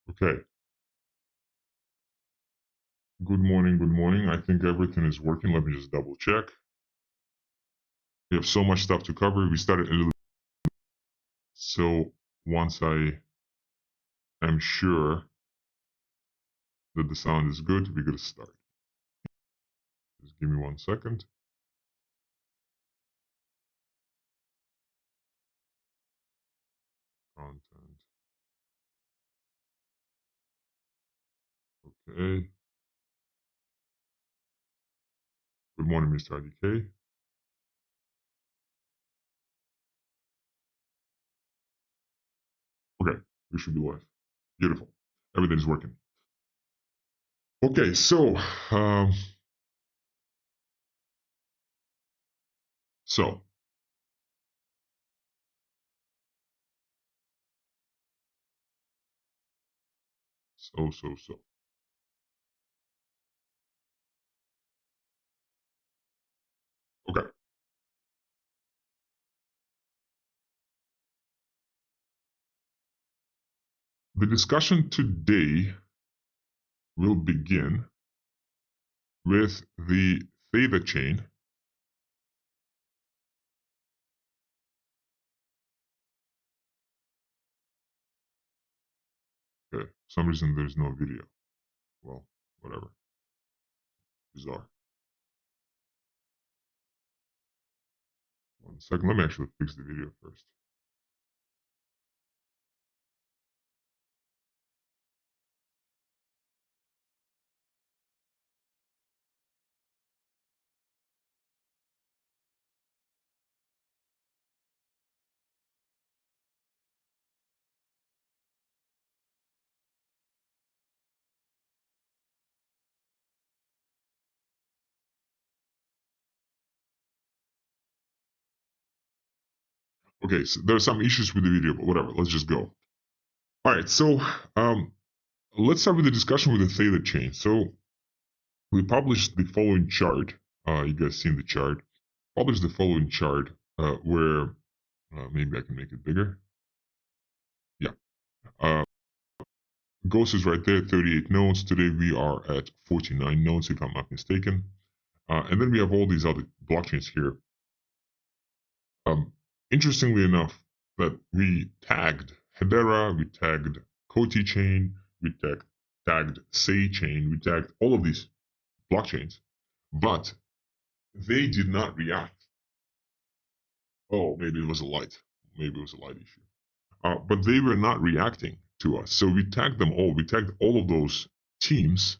Okay. Good morning. Good morning. I think everything is working. Let me just double check. We have so much stuff to cover. We started a little. So once I am sure that the sound is good, we're going to start. Just give me 1 second. Content. Okay. Good morning, Mr. IDK. Okay. We should be live. Beautiful. Everything is working. Okay. Um, so, so. Okay. The discussion today will begin with the theta chain. Okay. For some reason, there's no video. Well, whatever. Bizarre. 1 second. Let me actually fix the video first. Okay, so there are some issues with the video, but whatever. Let's just go. All right, so let's start with the discussion with the theta chain. So we published the following chart. You guys seen the chart? Published the following chart where maybe I can make it bigger. Yeah. Ghost is right there, 38 nodes. Today we are at 49 nodes, if I'm not mistaken. And then we have all these other blockchains here. Interestingly enough, that we tagged Hedera, we tagged Koti chain, we tagged Sei chain, we tagged all of these blockchains, but they did not react. Oh, maybe it was a light. Maybe it was a light issue. But they were not reacting to us. So we tagged them all. We tagged all of those teams.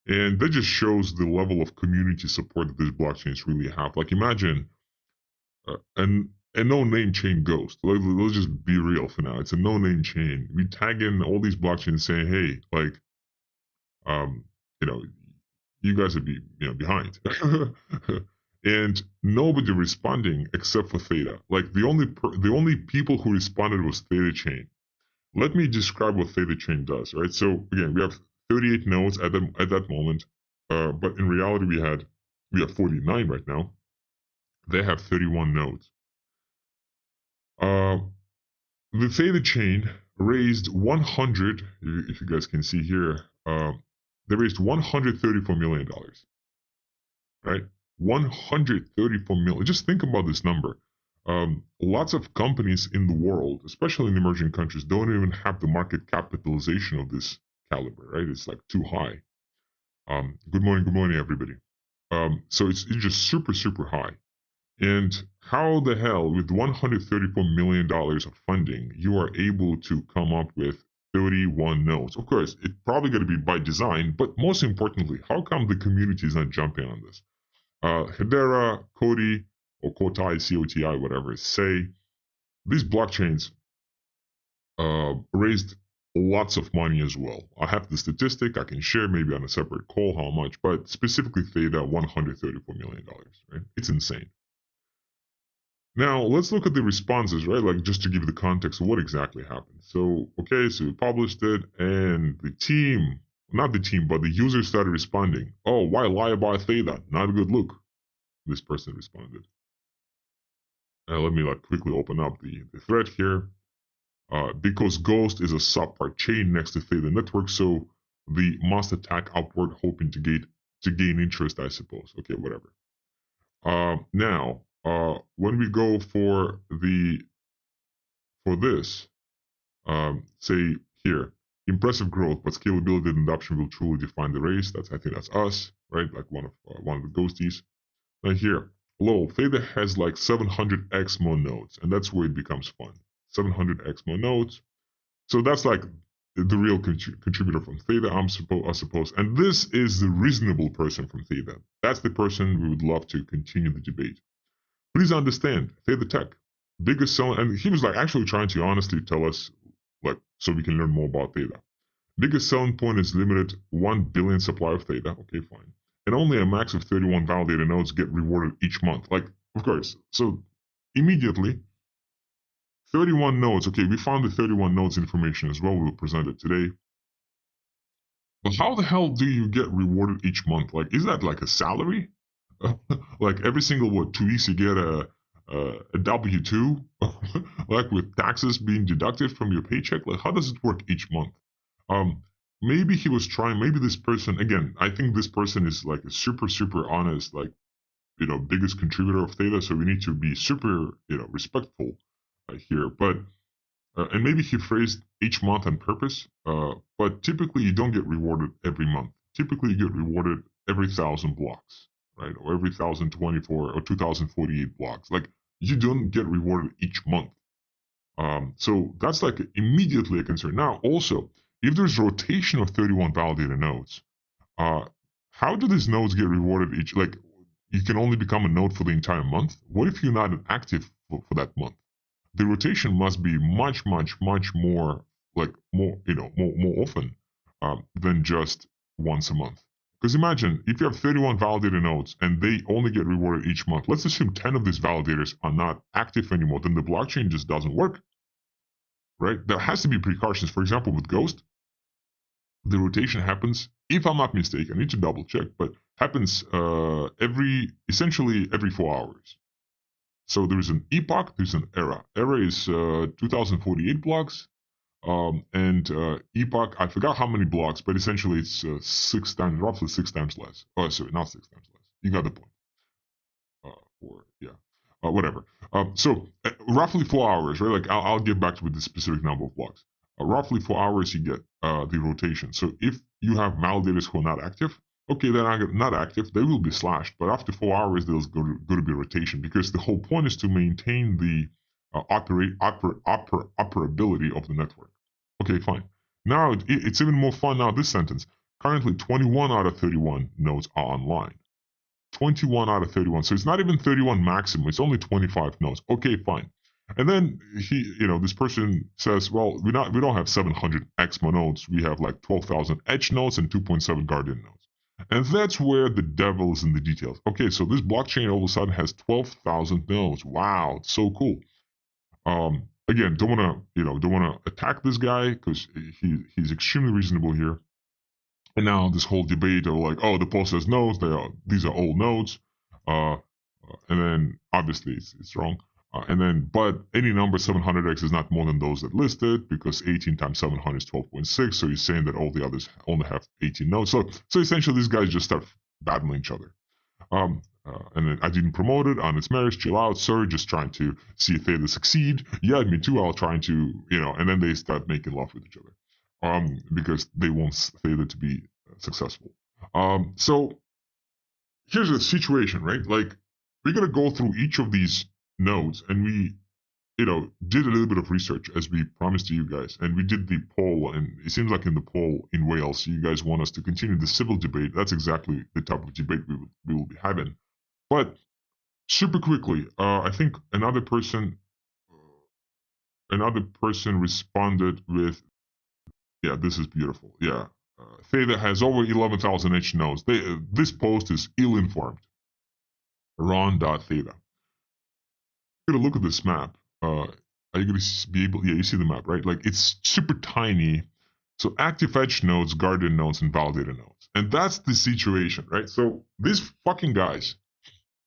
And that just shows the level of community support that these blockchains really have. Like imagine and a no-name chain Ghost. Let's just be real for now. It's a no-name chain. We tag in all these blockchains saying, "Hey, like, um, you know, you guys are behind," and nobody responding except for Theta. Like the only people who responded was Theta Chain. Let me describe what Theta Chain does. Right. So again, we have 38 nodes at that moment, but in reality, we have 49 right now. They have 31 nodes. Uh, the Theta chain raised 100. If you guys can see here, they raised $134 million. Right, 134 million. Just think about this number. Lots of companies in the world, especially in emerging countries, don't even have the market capitalization of this caliber. Right, it's like too high. Good morning, everybody. So it's just super high. And how the hell, with $134 million of funding, you are able to come up with 31 nodes? Of course, it's probably going to be by design, but most importantly, how come the community is not jumping on this? Hedera, Koti, or Kotai, COTI, whatever, say these blockchains raised lots of money as well. I have the statistic I can share maybe on a separate call how much, but specifically Theta, $134 million, right? It's insane. Now, let's look at the responses, right? Like, just to give the context of what exactly happened. So, okay, so we published it, and the team, not the team, but the user started responding. Oh, why lie about Theta? Not a good look. This person responded. Let me quickly open up the thread here. because Ghost is a subpart chain next to Theta network, so the must attack upward, hoping to gain interest, I suppose. Okay, whatever. Now, when we go for this, say here, impressive growth, but scalability and adoption will truly define the race. I think that's us, right? Like one of the ghosties. Now here, lol, Theta has like 700x more nodes, and that's where it becomes fun. 700x more nodes. So that's like the real contributor from Theta, I suppose. And this is the reasonable person from Theta. That's the person we would love to continue the debate. Please understand, Theta Tech, biggest seller, and he was like actually trying to honestly tell us, like, so we can learn more about Theta. Biggest selling point is limited 1 billion supply of Theta. Okay, fine. And only a max of 31 validated nodes get rewarded each month. Like, of course. So immediately, 31 nodes. Okay, we found the 31 nodes information as well. We'll present it today. But how the hell do you get rewarded each month? Like, is that like a salary? Like every single 2 weeks you get a W-2, like with taxes being deducted from your paycheck? Like, how does it work each month? Maybe he was trying. Maybe this person, again, I think this person is like a super honest, like, biggest contributor of Theta. So we need to be super, respectful here. But and maybe he phrased each month on purpose. But typically you don't get rewarded every month. Typically you get rewarded every 1,000 blocks, right? Or every 1,024 or 2,048 blocks. Like, you don't get rewarded each month. So that's like immediately a concern. Now, also, if there's rotation of 31 validated nodes, how do these nodes get rewarded each? Like, you can only become a node for the entire month. What if you're not active for that month? The rotation must be much more, like, more often than just once a month. Because imagine if you have 31 validated nodes and they only get rewarded each month. Let's assume 10 of these validators are not active anymore. Then the blockchain just doesn't work, right? There has to be precautions. For example, with Ghost, the rotation happens, if I'm not mistaken, I need to double check, but happens essentially every 4 hours. So there's an epoch, there's an era. Era is 2048 blocks. And epoch, I forgot how many blocks, but essentially it's roughly 6 times less. Oh, sorry, not 6 times less. You got the point. Whatever. So roughly 4 hours, right? Like, I'll get back to with the specific number of blocks. Roughly 4 hours you get the rotation. So if you have validators who are not active, okay, they're not active, they will be slashed. But after 4 hours, there's going to be rotation, because the whole point is to maintain the operability of the network. Okay, fine. Now it's even more fun now, this sentence. Currently, 21 out of 31 nodes are online. 21 out of 31. So it's not even 31 maximum. It's only 25 nodes. Okay, fine. And then this person says, well, we don't have 700 EXMA nodes. We have like 12,000 edge nodes and 2.7 Guardian nodes. And that's where the devil is in the details. Okay, so this blockchain all of a sudden has 12,000 nodes. Wow, it's so cool. Again, don't want to attack this guy, because he's extremely reasonable here. And now this whole debate of like, oh, the poll says nodes, these are all nodes, and then obviously it's wrong. But any number 700x is not more than those that listed, because 18 times 700 is 12.6. So he's saying that all the others only have 18 nodes. So essentially these guys just start battling each other. And then I didn't promote it on its merits. Chill out, sir. Just trying to see if Theta succeed. Yeah, me too. I'll trying to, and then they start making love with each other. Because they want Theta to be successful. So here's the situation, right? Like, we're gonna go through each of these nodes, and we, did a little bit of research as we promised to you guys, and we did the poll, and it seems like in the poll in Wales, you guys want us to continue the civil debate. That's exactly the type of debate we will be having. But super quickly, I think another person responded with, yeah, this is beautiful. Yeah. Theta has over 11,000 edge nodes. This post is ill-informed. Ron.theta. You're gonna look at this map. Are you gonna be able? Yeah, you see the map, right? Like, it's super tiny. So active edge nodes, guardian nodes, and validator nodes, and that's the situation, right? So these fucking guys,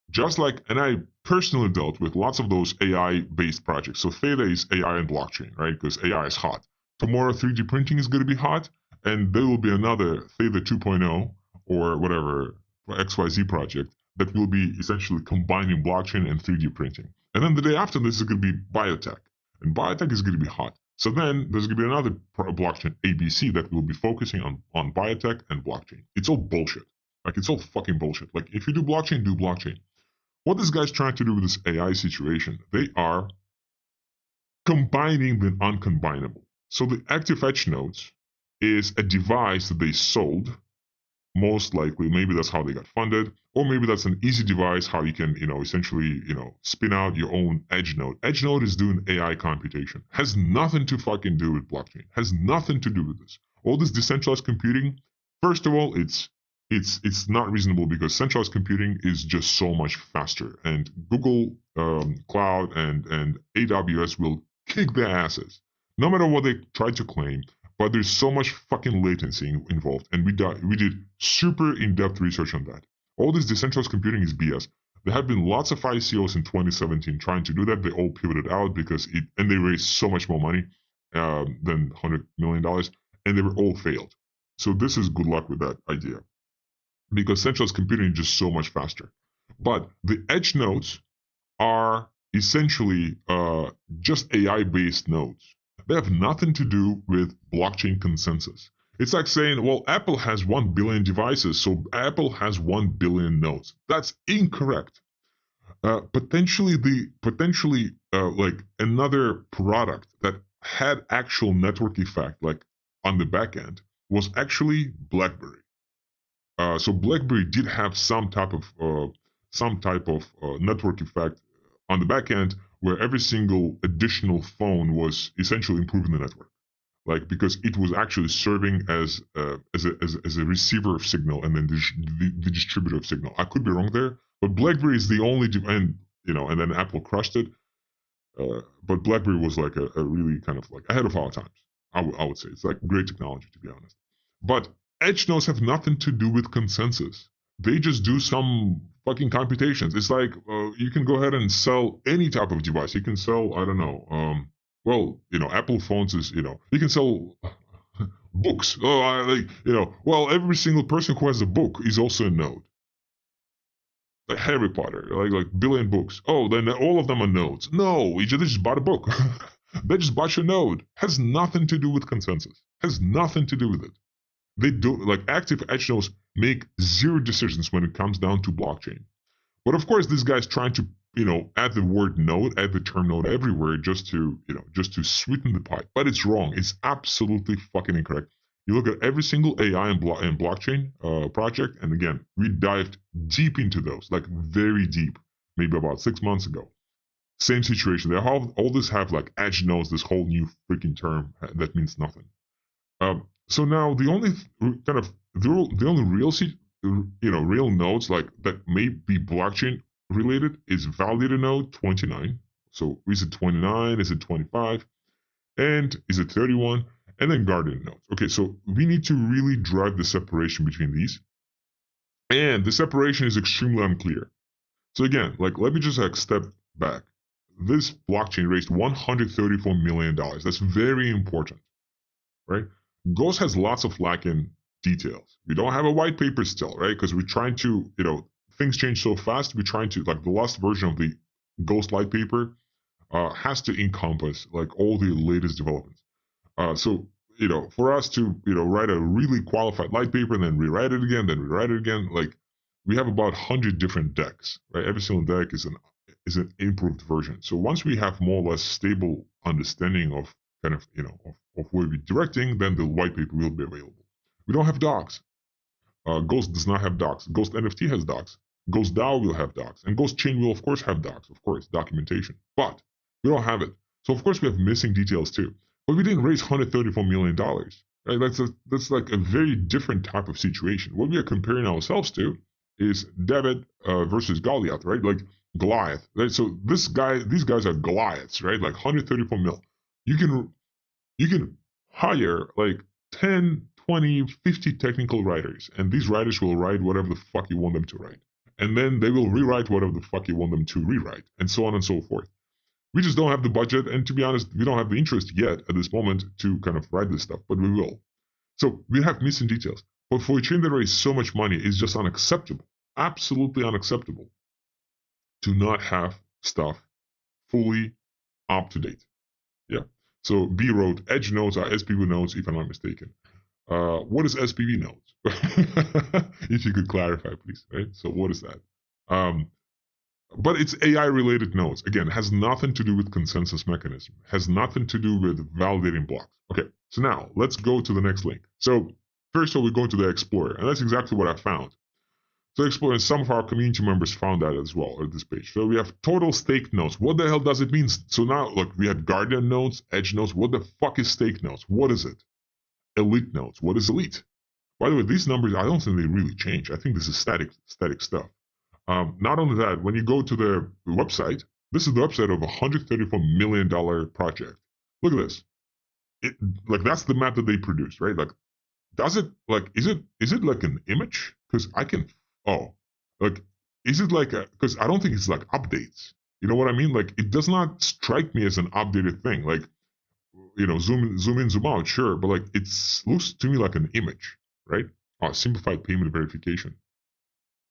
just like, and I personally dealt with lots of those AI-based projects. So Theta is AI and blockchain, right? Because AI is hot. Tomorrow, 3D printing is going to be hot, and there will be another Theta 2.0 or whatever XYZ project that will be essentially combining blockchain and 3D printing. And then the day after this is going to be biotech, and biotech is going to be hot. So then there's going to be another blockchain, ABC, that will be focusing on biotech and blockchain. It's all bullshit. Like, it's all fucking bullshit. Like, if you do blockchain, do blockchain. What this guy's trying to do with this AI situation, they are combining the uncombinable. So the ActiveEdge nodes is a device that they sold, most likely. Maybe that's how they got funded, or maybe that's an easy device how you can, essentially, spin out your own edge node. Edge node is doing AI computation. Has nothing to fucking do with blockchain. Has nothing to do with this. All this decentralized computing, first of all, it's not reasonable because centralized computing is just so much faster, and Google Cloud and AWS will kick their asses, no matter what they try to claim. But there's so much fucking latency involved, and we did super in-depth research on that. All this decentralized computing is BS. There have been lots of ICOs in 2017 trying to do that. They all pivoted out because and they raised so much more money than $100 million, and they were all failed. So this is good luck with that idea, because centralized computing is just so much faster. But the edge nodes are essentially just AI-based nodes. They have nothing to do with blockchain consensus. It's like saying, well, Apple has 1 billion devices, so Apple has 1 billion nodes. That's incorrect. Potentially, like another product that had actual network effect, like on the back end, was actually BlackBerry. So BlackBerry did have some type of network effect on the back end, where every single additional phone was essentially improving the network, like because it was actually serving as a receiver of signal and then the distributor of signal. I could be wrong there, but BlackBerry is the only and then Apple crushed it. But BlackBerry was like a really kind of like ahead of our times. I would say it's like great technology, to be honest. But edge nodes have nothing to do with consensus. They just do some fucking computations. It's like you can go ahead and sell any type of device. You can sell, I don't know, Apple phones is, you can sell books. Well, every single person who has a book is also a node. Like Harry Potter, like billion books. Oh, then all of them are nodes. No, they just bought a book. They just bought your node. Has nothing to do with consensus. Has nothing to do with it. They do, like, ActiveEdge nodes make zero decisions when it comes down to blockchain. But of course, this guy's trying to, add the word node, add the term node everywhere just to sweeten the pie. But it's wrong. It's absolutely fucking incorrect. You look at every single AI and blockchain project, and again, we dived deep into those, like very deep, maybe about 6 months ago. Same situation. They all this have like edge nodes, this whole new freaking term that means nothing. So now the only kind of the only real nodes like that may be blockchain related is validator node 29. So is it 29? Is it 25? And is it 31? And then guardian nodes. Okay, so we need to really drive the separation between these, and the separation is extremely unclear. So again, like, let me just step back. This blockchain raised $134 million. That's very important, right? Ghost has lots of lacking details. We don't have a white paper still, right? Because we're trying to, things change so fast. We're trying to, like, the last version of the Ghost white paper has to encompass like all the latest developments. So, for us to, write a really qualified light paper and then rewrite it again, like, we have about 100 different decks, right? Every single deck is an improved version. So once we have more or less stable understanding of kind of, of where we're directing, then the white paper will be available. We don't have docs. Ghost does not have docs. Ghost NFT has docs. Ghost DAO will have docs. And Ghost Chain will, of course, have docs, of course, documentation. But we don't have it. So, of course, we have missing details too. But we didn't raise $134 million. Right? That's like a very different type of situation. What we are comparing ourselves to is David versus Goliath, right? Like Goliath, right? So these guys are Goliaths, right? Like 134 mil. You can hire like 10, 20, 50 technical writers, and these writers will write whatever the fuck you want them to write. and then they will rewrite whatever the fuck you want them to rewrite, and so on and so forth. We just don't have the budget, and to be honest, we don't have the interest yet at this moment to kind of write this stuff, but we will. So we have missing details. But for a chain that raises so much money, it's just unacceptable, absolutely unacceptable, to not have stuff fully up to date. Yeah. So B wrote, edge nodes are SPV nodes, if I'm not mistaken. What is SPV nodes? If you could clarify, please. Right. So what is that? But it's AI related nodes. Again, has nothing to do with consensus mechanism. Has nothing to do with validating blocks. Okay. So now let's go to the next link. So first of all, we go to the Explorer, and that's exactly what I found. So Explorer, and some of our community members found that as well at this page. So we have total stake nodes. What the hell does it mean? So now, look, we had Guardian nodes, Edge nodes. What the fuck is stake nodes? What is it? Elite nodes. What is elite? By the way, these numbers, I don't think they really change. I think this is static stuff. Not only that, when you go to the website, this is the website of a $134 million project. Look at this. Like that's the map that they produced, right? Like, does it like is it like an image? Because I can like is it like a because I don't think it's like updates. You know what I mean? Like it does not strike me as an updated thing. Like zoom in, zoom out, sure, but like it looks to me like an image, right? Simplified payment verification.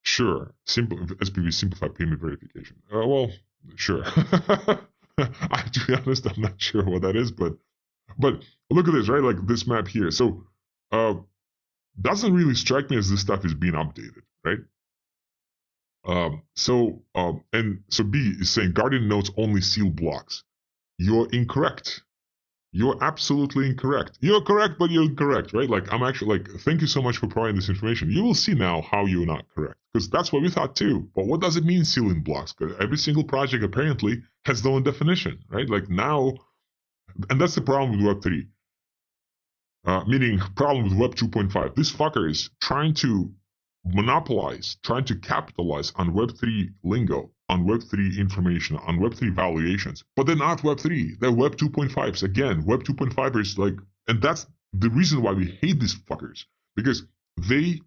Sure, simple SPV simplified payment verification. Well, sure. To be honest, I'm not sure what that is, but look at this, right? Like this map here. So, doesn't really strike me as this stuff is being updated, right? And so B is saying Guardian nodes only seal blocks. You're incorrect. You're absolutely incorrect. You're correct, but you're incorrect, right? Like I'm actually like, thank you so much for providing this information. You will see now how you're not correct, because that's what we thought too. But what does it mean sealing blocks? Because every single project apparently has their own definition, right? Like now, and that's the problem with Web3. Meaning problem with Web 2.5. This fucker is trying to monopolize, trying to capitalize on Web3 lingo, on Web3 information, on Web3 valuations. But they're not Web3. They're Web 2.5s. Again, Web 2.5 is like, and that's the reason why we hate these fuckers, because they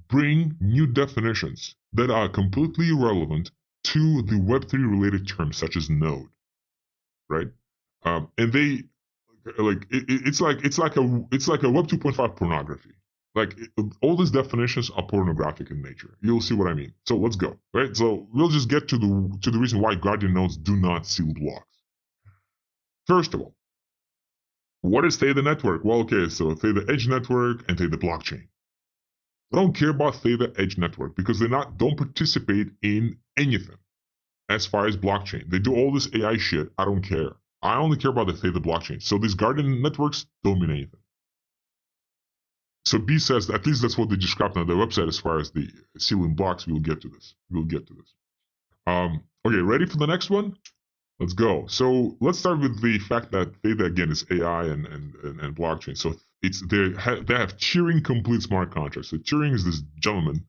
bring new definitions that are completely irrelevant to the Web3 related terms, such as node, right? And they like it's like a Web 2.5 pornography. Like all these definitions are pornographic in nature. You'll see what I mean. So let's go, right? So we'll just get to the reason why Guardian nodes do not seal blocks. First of all, what is Theta network? Well, okay, so Theta Edge network and Theta blockchain. I don't care about Theta Edge network because they don't participate in anything as far as blockchain. They do all this AI shit. I don't care. I only care about the Theta blockchain. So these Guardian networks don't mean anything. So B says, at least that's what they described on their website as far as the sealing blocks. We'll get to this. Okay, ready for the next one? Let's go. So let's start with the fact that Theta, again, is AI and blockchain. So they have Turing complete smart contracts. So Turing is this gentleman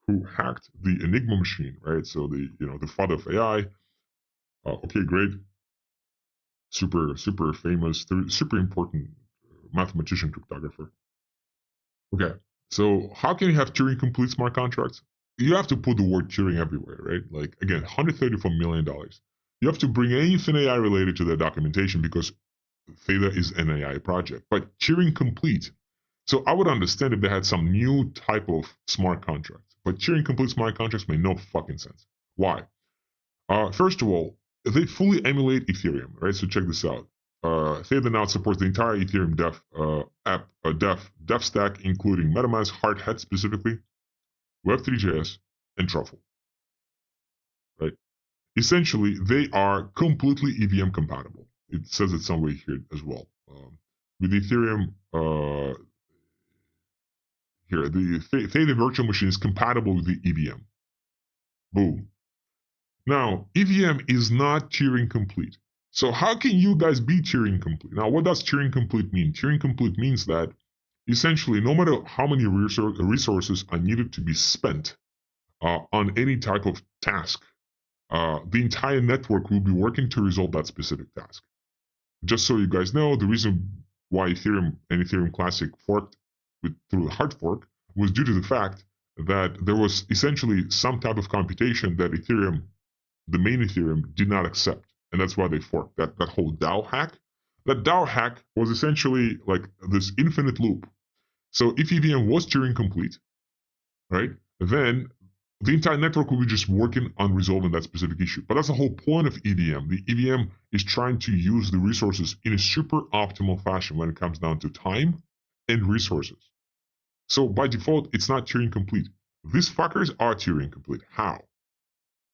who hacked the Enigma machine, right? So the father of AI. Okay, great. Super famous, super important mathematician, cryptographer. Okay, so how can you have Turing complete smart contracts? You have to put the word Turing everywhere, right? Like again, $134 million. You have to bring anything AI related to the documentation because Theta is an AI project. But Turing complete. So I would understand if they had some new type of smart contracts, but Turing complete smart contracts make no fucking sense. Why? First of all, they fully emulate Ethereum, right? So check this out. Theta now supports the entire Ethereum dev stack, including MetaMask, Hardhat specifically, Web3.js, and Truffle. Right? Essentially, they are completely EVM compatible. It says it somewhere here as well. With Ethereum, here, the Theta virtual machine is compatible with the EVM. Boom. Now, EVM is not Turing complete. So how can you guys be Turing complete? Now, what does Turing complete mean? Turing complete means that essentially, no matter how many resources are needed to be spent on any type of task, the entire network will be working to resolve that specific task. Just so you guys know, the reason why Ethereum and Ethereum Classic forked through the hard fork was due to the fact that there was essentially some type of computation that Ethereum, the main Ethereum, did not accept. And that's why they forked that whole DAO hack. That DAO hack was essentially like this infinite loop. So if EVM was Turing complete, right, then the entire network will be just working on resolving that specific issue. But that's the whole point of EVM. The EVM is trying to use the resources in a super optimal fashion when it comes down to time and resources. So by default, it's not Turing complete. These fuckers are Turing complete. How?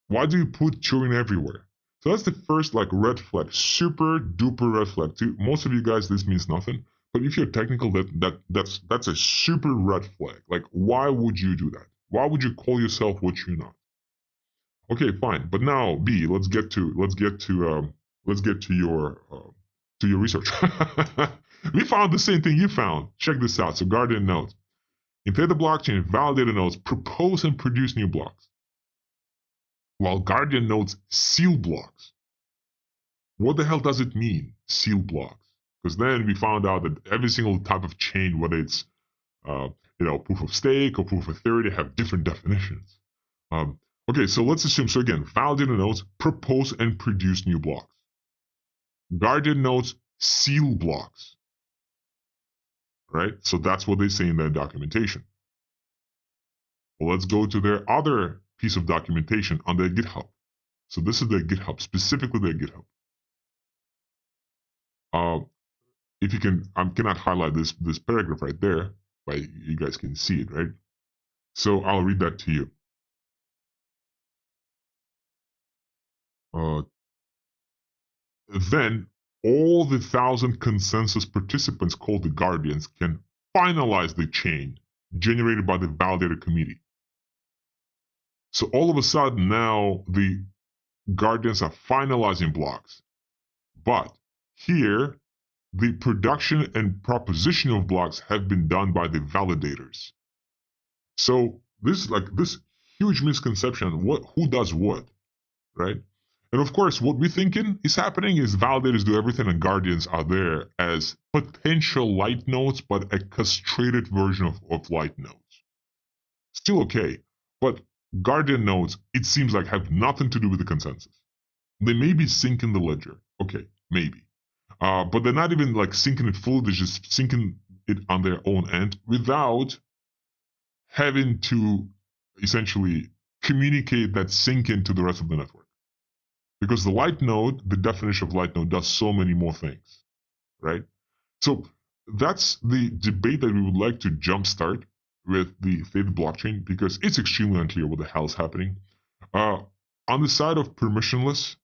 Why do you put Turing everywhere? So that's the first like red flag, super duper red flag. To most of you guys, this means nothing. But if you're technical, that's a super red flag. Like, why would you do that? Why would you call yourself what you're not? Okay, fine. But now, B, let's get to your research. We found the same thing you found. Check this out. So Guardian notes. In Theta blockchain, validator nodes propose and produce new blocks, while Guardian nodes seal blocks. What the hell does it mean, seal blocks? Because then we found out that every single type of chain, whether it's proof of stake or proof of authority, have different definitions. Okay, so let's assume. So again, validator nodes propose and produce new blocks. Guardian nodes seal blocks. Right? So that's what they say in their documentation. Well, let's go to their other piece of documentation on their GitHub. So this is their GitHub, specifically their GitHub. If you can, I cannot highlight this paragraph right there, but you guys can see it, right? So I'll read that to you. Then all the 1,000 consensus participants called the Guardians can finalize the chain generated by the validator committee. So all of a sudden now the Guardians are finalizing blocks. But here, the production and proposition of blocks have been done by the validators. So this huge misconception on who does what, right? And of course, what we're thinking is happening is validators do everything and guardians are there as potential light nodes, but a castrated version of light nodes. Still okay, but guardian nodes, it seems like, have nothing to do with the consensus. They may be syncing the ledger. Okay, maybe. But they're not even like syncing it full. They're just syncing it on their own end without having to essentially communicate that sync into the rest of the network. Because the light node, the definition of light node, does so many more things, right? So that's the debate that we would like to jumpstart with the Theta blockchain because it's extremely unclear what the hell is happening. On the side of permissionless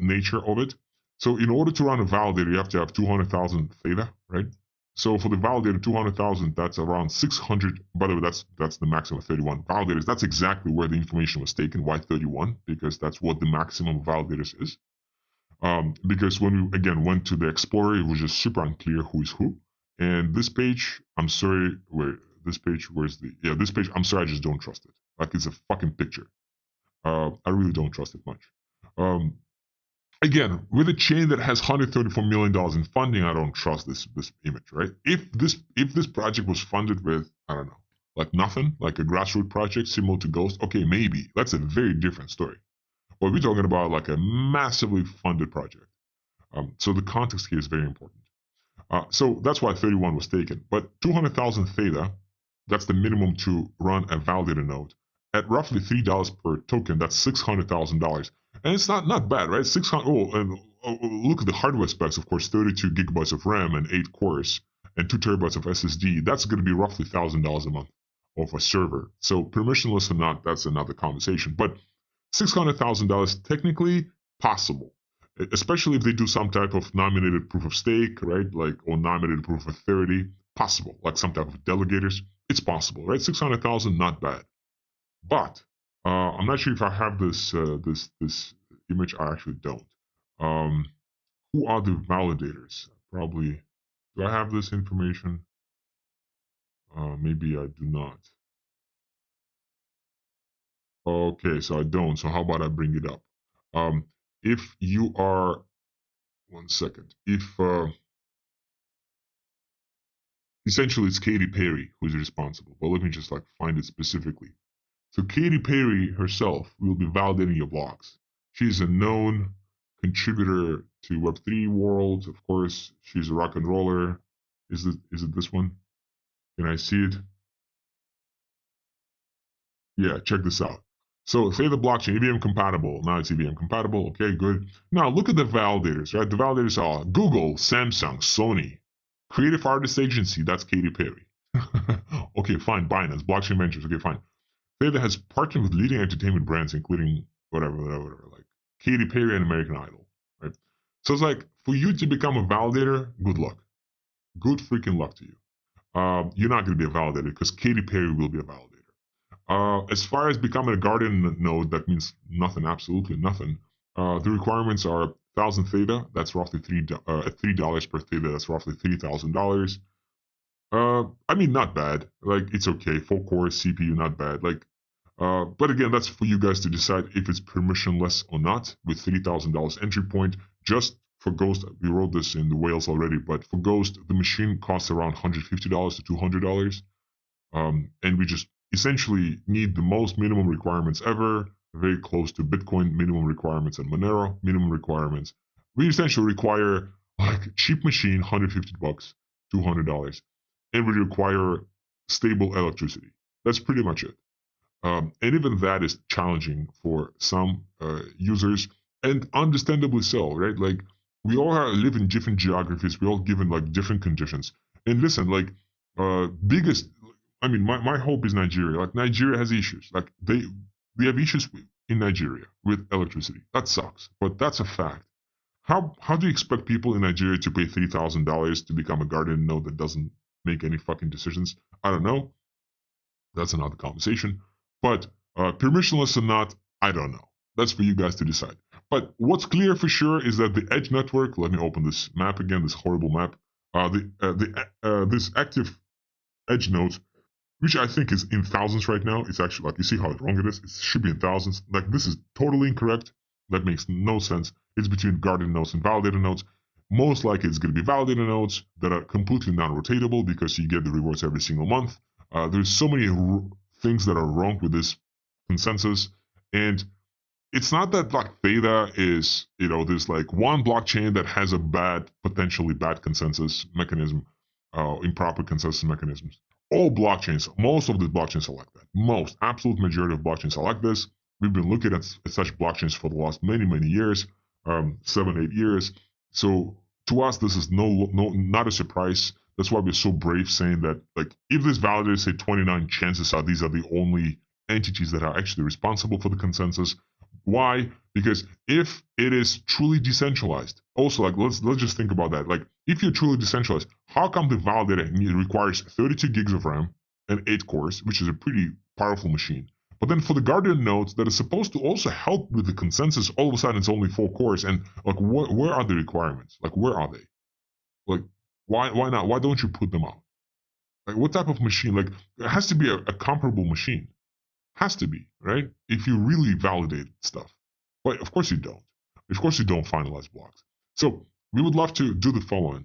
nature of it, so in order to run a validator, you have to have 200,000 Theta, right? So for the validator, 200,000, that's around 600. By the way, that's the maximum of 31 validators. That's exactly where the information was taken. Why 31? Because that's what the maximum of validators is. Because when we again went to the Explorer, it was just super unclear who is who. And this page, I'm sorry, this page, this page, I'm sorry, I just don't trust it. Like it's a fucking picture. I really don't trust it much. Again, with a chain that has $134 million in funding, I don't trust this image, right? If this project was funded with, I don't know, like nothing, like a grassroots project similar to Ghost, okay, maybe. That's a very different story. But we're talking about like a massively funded project. So the context here is very important. So that's why 31 was taken. But 200,000 Theta, that's the minimum to run a validator node. At roughly $3 per token, that's $600,000. And it's not bad, right? 600. Look at the hardware specs, of course, 32 gigabytes of RAM and 8 cores and 2 terabytes of SSD. That's going to be roughly $1,000 a month of a server. So permissionless or not, that's another conversation. But $600,000 technically possible, especially if they do some type of nominated proof of stake, right? Like, or nominated proof of authority, possible. Like some type of delegators, it's possible, right? 600,000, not bad. But I'm not sure if I have this this image. I actually don't. Who are the validators? Probably. Do I have this information? Maybe I do not. Okay, so I don't. So how about I bring it up? If you are, one second. If essentially it's Katy Perry who's responsible. But let me just like find it specifically. So Katy Perry herself will be validating your blocks. She's a known contributor to Web3 world. Of course, she's a rock and roller. Is it this one? Can I see it? Yeah, check this out. So say the blockchain EVM compatible. Now it's EVM compatible. Okay, good. Now look at the validators, right? The validators are Google, Samsung, Sony, Creative Artist Agency. That's Katy Perry. Okay, fine. Binance, Blockchain Ventures. Okay, fine. Theta has partnered with leading entertainment brands, including whatever, like Katy Perry and American Idol, right? So it's like for you to become a validator, good luck. Good freaking luck to you. You're not going to be a validator because Katy Perry will be a validator. As far as becoming a Guardian node, that means nothing, absolutely nothing. The requirements are 1,000 Theta, that's roughly $3 per Theta, that's roughly $3,000. I mean, not bad. Like, it's okay. 4-core CPU, not bad. Like, but again, that's for you guys to decide if it's permissionless or not. With $3,000 entry point, just for Ghost, we wrote this in the Whales already. But for Ghost, the machine costs around $150 to $200, and we just essentially need the most minimum requirements ever, very close to Bitcoin minimum requirements and Monero minimum requirements. We essentially require like cheap machine, $150, $200, and we require stable electricity. That's pretty much it. And even that is challenging for some users, and understandably so, right? Like we all live in different geographies, we all given like different conditions. And listen, like biggest, I mean, my hope is Nigeria. Like Nigeria has issues. Like they have issues in Nigeria with electricity. That sucks, but that's a fact. How do you expect people in Nigeria to pay $3,000 to become a Guardian node that doesn't make any fucking decisions? I don't know. That's another conversation. But permissionless or not, I don't know. That's for you guys to decide. But what's clear for sure is that the Edge network. Let me open this map again. This horrible map. This active Edge nodes, which I think is in thousands right now. It's actually like you see how wrong it is. It should be in thousands. Like this is totally incorrect. That makes no sense. It's between Guardian nodes and validator nodes. Most likely it's going to be validator nodes that are completely non-rotatable because you get the rewards every single month. There's so many things that are wrong with this consensus, and it's not that like Theta is, there's like one blockchain that has a potentially bad consensus mechanism, improper consensus mechanisms. All blockchains, most of the blockchains are like that. Most, absolute majority of blockchains are like this. We've been looking at such blockchains for the last many years, 7-8 years. So to us, this is not a surprise. That's why we're so brave saying that, like, if this validator say 29, chances are these are the only entities that are actually responsible for the consensus. Why? Because if it is truly decentralized, also like let's just think about that. Like if you're truly decentralized, how come the validator requires 32 gigs of RAM and 8 cores, which is a pretty powerful machine? But then for the Guardian nodes that are supposed to also help with the consensus, all of a sudden it's only 4 cores. And like, where are the requirements? Like, where are they? Like, why not? Why don't you put them out? Like, what type of machine? Like, it has to be a comparable machine. Has to be, right? If you really validate stuff. But of course you don't. Of course you don't finalize blocks. So we would love to do the following.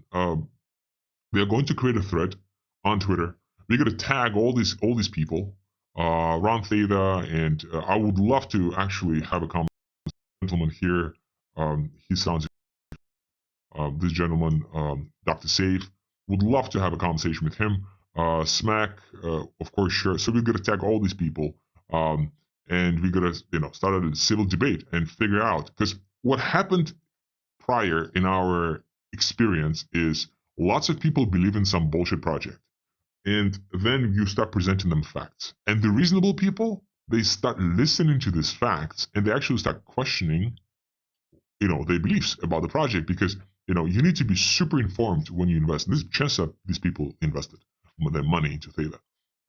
We are going to create a thread on Twitter. We're going to tag all these people, Ron Theta, and I would love to actually have a gentleman here. He sounds this gentleman, Dr. Safe. Would love to have a conversation with him. Smack, of course, sure. So we're going to tag all these people, and we're going to, start a civil debate and figure out, because what happened prior in our experience is lots of people believe in some bullshit project, and then you start presenting them facts, and the reasonable people, they start listening to these facts, and they actually start questioning their beliefs about the project, because you need to be super informed when you invest. This chance that these people invested their money into Theta.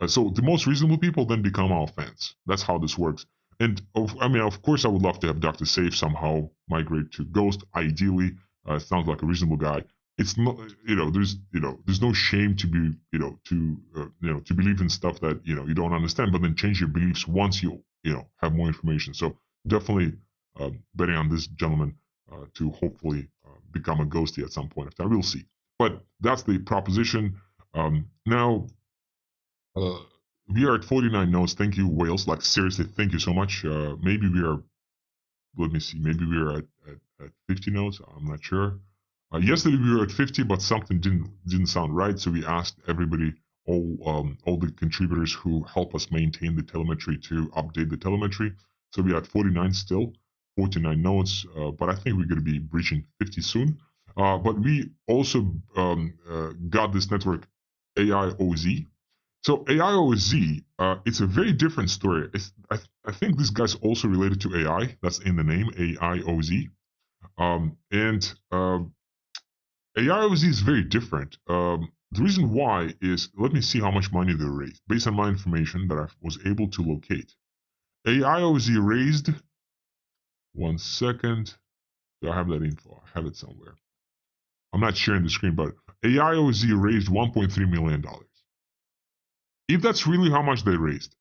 So the most reasonable people then become our fans. That's how this works. And of course, I would love to have Dr. Safe somehow migrate to Ghost. Ideally, sounds like a reasonable guy. It's not, there's no shame to be, to believe in stuff that you don't understand, but then change your beliefs once you have more information. So definitely betting on this gentleman to hopefully become a ghosty at some point of time. We'll see. But that's the proposition. Now, we are at 49 nodes. Thank you, Wales. Like, seriously, thank you so much. Maybe we are, let me see, maybe we are at 50 nodes. I'm not sure. Yesterday we were at 50, but something didn't sound right. So we asked everybody, all the contributors who help us maintain the telemetry, to update the telemetry. So we are at 49 still, 49 nodes, but I think we're going to be breaching 50 soon. But we also got this network AIOZ. So AIOZ, it's a very different story. I think this guy's also related to AI. That's in the name, AIOZ. And AIOZ is very different. The reason why is, let me see how much money they raised. Based on my information that I was able to locate, AIOZ raised, one second, do I have that info? I have it somewhere. I'm not sharing the screen, but AIOZ raised $1.3 million. If that's really how much they raised,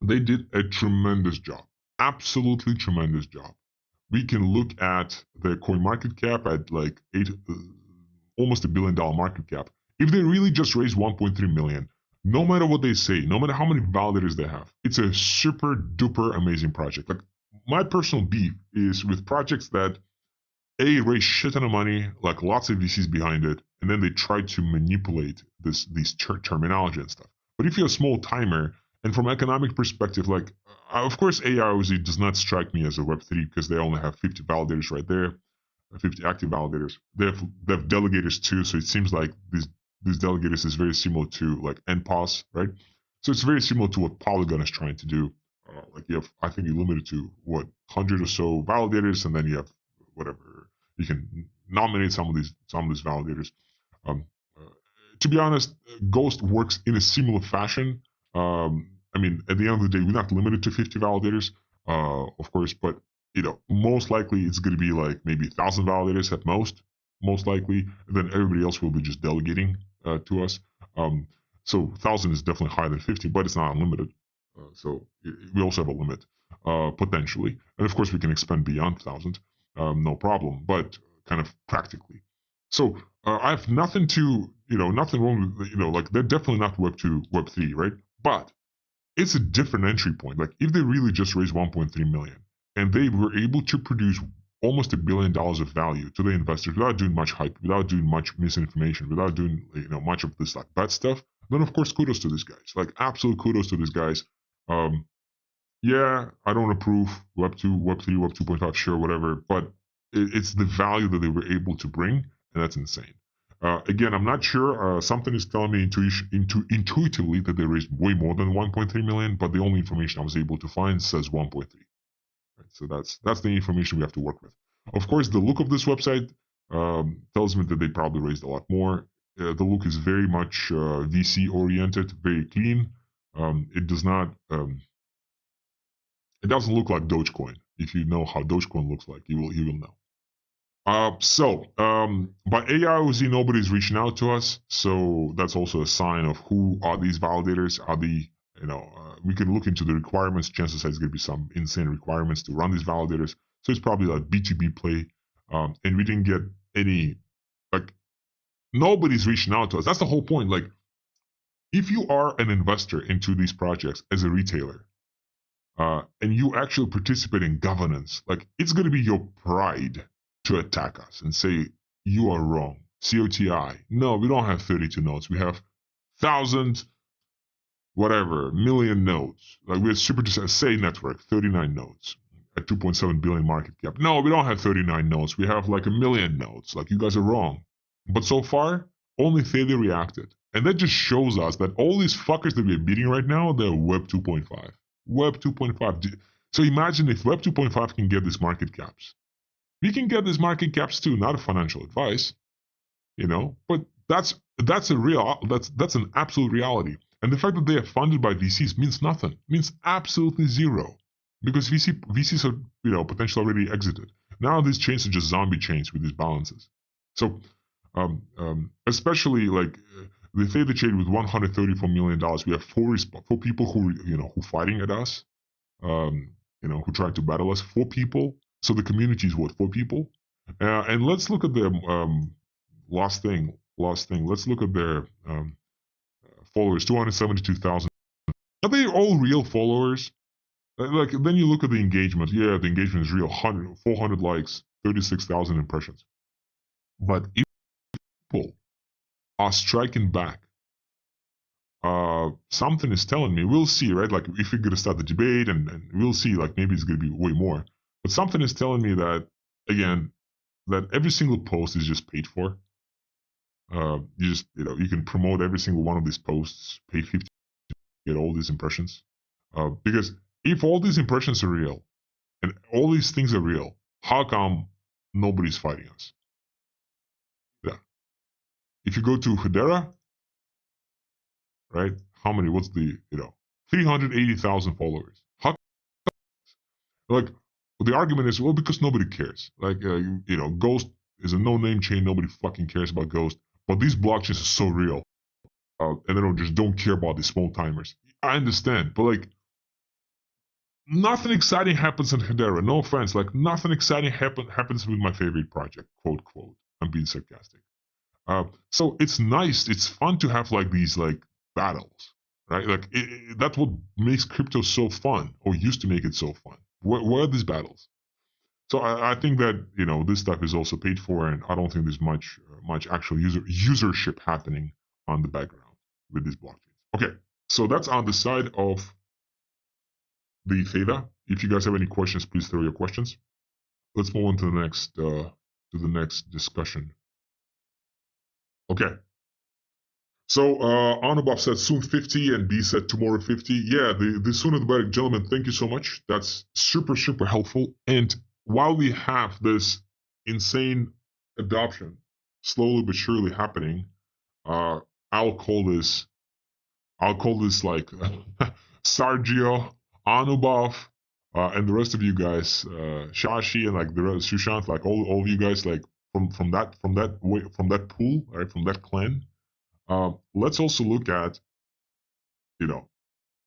they did a tremendous job. Absolutely tremendous job. We can look at the coin market cap at like almost $1 billion market cap. If they really just raised 1.3 million, no matter what they say, no matter how many validators they have, it's a super duper amazing project. Like, my personal beef is with projects that raise shit ton of money, like lots of VCs behind it, and then they try to manipulate these terminology and stuff. But if you're a small timer, and from economic perspective, like, of course, AIOZ does not strike me as a Web3 because they only have 50 validators right there, 50 active validators. They have delegators too, so it seems like these delegators is very similar to like NPOS, right? So it's very similar to what Polygon is trying to do. Like, you have, I think you're limited to what, 100 or so validators, and then you have whatever, you can nominate some of these validators. Um, uh, to be honest, Ghost works in a similar fashion. I mean, at the end of the day, we're not limited to 50 validators, of course, but most likely it's going to be like maybe 1,000 validators at most likely. And then everybody else will be just delegating to us. So 1,000 is definitely higher than 50, but it's not unlimited. So we also have a limit potentially, and of course we can expand beyond 1,000, no problem. But kind of practically. So I have nothing wrong with, like, they're definitely not Web2, Web3, right? But it's a different entry point. Like, if they really just raised 1.3 million and they were able to produce almost $1 billion of value to the investors without doing much hype, without doing much misinformation, without doing much of this like bad stuff, then of course kudos to these guys. Like, absolute kudos to these guys. Yeah, I don't approve Web2, Web3, Web 2.5, sure, whatever, but it's the value that they were able to bring, and that's insane. Again, I'm not sure. Something is telling me intuitively that they raised way more than 1.3 million, but the only information I was able to find says 1.3. Right, so that's the information we have to work with. Of course, the look of this website tells me that they probably raised a lot more. The look is very much VC oriented, very clean. It does not. It doesn't look like Dogecoin. If you know how Dogecoin looks like, you will know. By AIOZ, nobody's reaching out to us, so that's also a sign of who are these validators. Are the we can look into the requirements. Chances are it's going to be some insane requirements to run these validators. So it's probably like B2B play, and we didn't get any, like, nobody's reaching out to us. That's the whole point. Like, if you are an investor into these projects as a retailer, and you actually participate in governance, like, it's going to be your pride to attack us and say, you are wrong. COTI. No, we don't have 32 nodes. We have 1,000, whatever, million nodes. Like, we have Super Say Network, 39 nodes at 2.7 billion market cap. No, we don't have 39 nodes. We have like 1 million nodes. Like, you guys are wrong. But so far, only Theta reacted. And that just shows us that all these fuckers that we're beating right now, they're Web 2.5. Web 2.5. So imagine if Web 2.5 can get these market caps. We can get these market caps too, not a financial advice, but that's an absolute reality. And the fact that they are funded by VCs means nothing, means absolutely zero, because VCs are potentially already exited. Now these chains are just zombie chains with these balances. So especially like the Theta trade with $134 million, we have four people who fighting at us, who try to battle us. 4 people. So the community is what, 4 people? And let's look at the last thing. last thing. Let's look at their followers, 272,000. Are they all real followers? Like, then you look at the engagement. Yeah, the engagement is real. 400 likes, 36,000 impressions. But if people are striking back, something is telling me, we'll see, right? Like, if we're going to start the debate and we'll see, like, maybe it's going to be way more. But something is telling me that, again, that every single post is just paid for. You can promote every single one of these posts, pay 50 to get all these impressions. Because if all these impressions are real and all these things are real, how come nobody's fighting us? Yeah. If you go to Hedera, right? How many? What's the 380,000 followers? How like the argument is, well, because nobody cares. Like Ghost is a no-name chain. Nobody fucking cares about Ghost. But these blockchains are so real, and they just don't care about the small timers. I understand, but like nothing exciting happens in Hedera. No offense, like nothing exciting happens with my favorite project. Quote quote. I'm being sarcastic. So it's nice. It's fun to have like these like battles, right? Like that's what makes crypto so fun, or used to make it so fun. Where are these battles? So I think that this stuff is also paid for, and I don't think there's much actual usership happening on the background with these blockchains. Okay, so that's on the side of the theta. If you guys have any questions, please throw your questions. Let's move on to the next discussion. Okay. So Anubhav said soon 50 and B said tomorrow 50. Yeah, the sooner the better. Gentlemen, thank you so much. That's super, super helpful. And while we have this insane adoption slowly but surely happening, I'll call this like Sergio, Anubhav, and the rest of you guys, Shashi and like the rest, Sushant, like all of you guys, like from that pool, right, from that clan. Let's also look at,